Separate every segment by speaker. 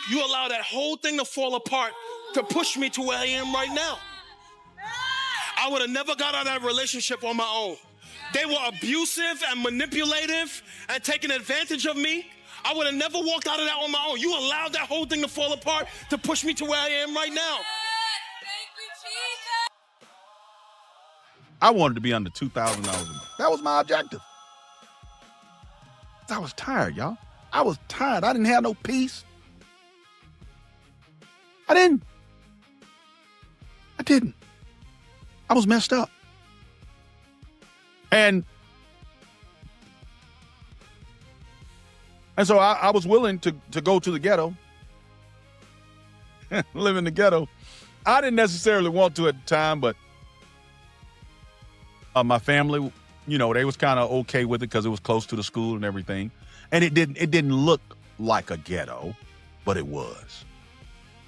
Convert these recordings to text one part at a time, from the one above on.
Speaker 1: You allow that whole thing to fall apart to push me to where I am right now. I would have never got out of that relationship on my own. They were abusive and manipulative and taking advantage of me. I would have never walked out of that on my own. You allowed that whole thing to fall apart to push me to where I am right now.
Speaker 2: I wanted to be under $2,000 a month. That was my objective. I was tired, y'all. I was tired. I didn't have no peace. I didn't. I was messed up. And so I was willing to go to the ghetto, live in the ghetto. I didn't necessarily want to at the time, but my family, you know, they was kind of okay with it because it was close to the school and everything. And it didn't look like a ghetto, but it was.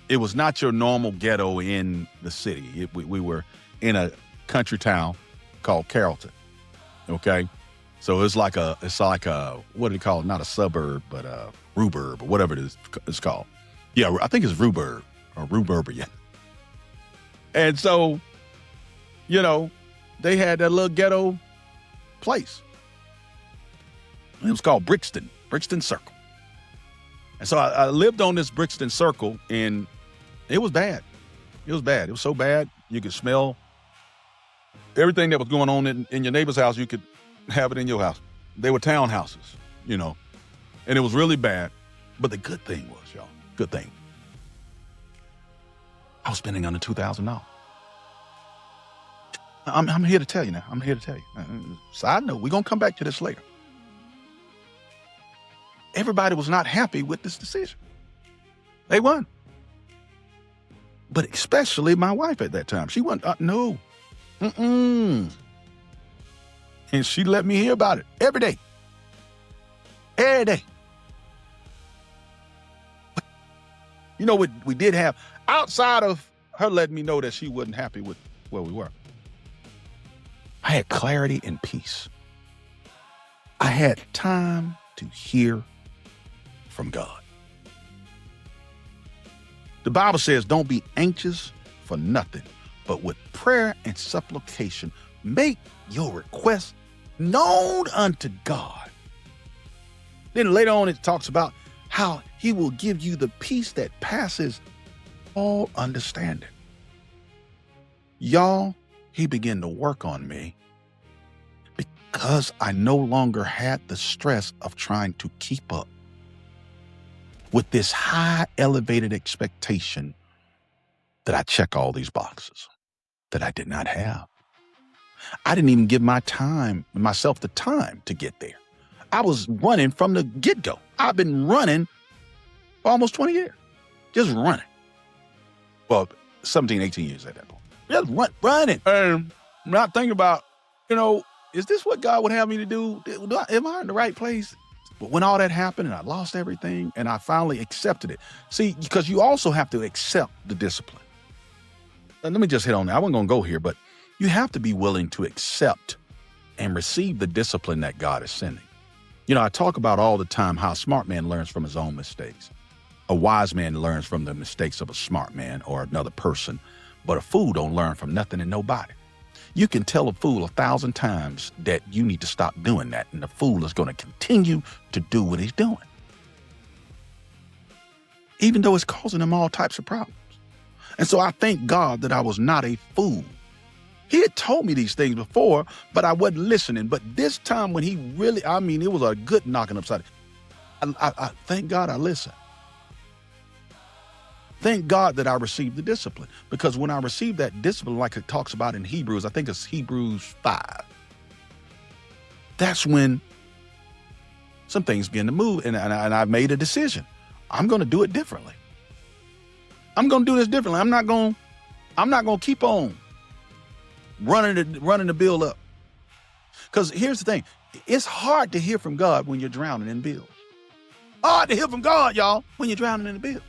Speaker 2: It was not your normal ghetto in the city. We were in a country town called Carrollton. Okay, so it's like a what do you call it? Not a suburb, but a rhubarb or whatever it's called. Yeah, I think it's rhubarb or rhubarbian. And so, you know, they had that little ghetto place. It was called Brixton Circle. And so I lived on this Brixton Circle, and it was bad. It was bad. It was so bad you could smell everything that was going on in your neighbor's house. You could have it in your house. They were townhouses, you know, and it was really bad. But the good thing was, y'all, I was spending under $2,000. I'm here to tell you now. Side note, we're going to come back to this later. Everybody was not happy with this decision. They weren't. But especially my wife at that time. She wasn't, no. And she let me hear about it every day. Every day. But, you know what we did have, outside of her letting me know that she wasn't happy with where we were, I had clarity and peace. I had time to hear from God. The Bible says, don't be anxious for nothing, but with prayer and supplication, make your requests known unto God. Then later on, it talks about how he will give you the peace that passes all understanding. Y'all, he began to work on me because I no longer had the stress of trying to keep up with this high elevated expectation that I check all these boxes that I did not have. I didn't even give myself the time to get there. I was running from the get-go. I've been running for almost 20 years, just running. Well, 17, 18 years at that point. Just running. And I'm not thinking about, you know, is this what God would have me to do? Am I in the right place? But when all that happened and I lost everything and I finally accepted it. See, because you also have to accept the discipline. And let me just hit on that. I wasn't going to go here, but you have to be willing to accept and receive the discipline that God is sending. You know, I talk about all the time how a smart man learns from his own mistakes. A wise man learns from the mistakes of a smart man or another person, but a fool don't learn from nothing and nobody. You can tell a fool 1,000 times that you need to stop doing that, and the fool is going to continue to do what he's doing, even though it's causing him all types of problems. And so I thank God that I was not a fool. He had told me these things before, but I wasn't listening. But this time when he really, it was a good knocking upside. I thank God I listened. Thank God that I received the discipline, because when I received that discipline, like it talks about in Hebrews, I think it's Hebrews 5, that's when some things began to move, and I made a decision. I'm going to do it differently. I'm going to do this differently. I'm not going to keep on running the bill up. Because here's the thing. It's hard to hear from God when you're drowning in bills. Hard to hear from God, y'all, when you're drowning in the bills.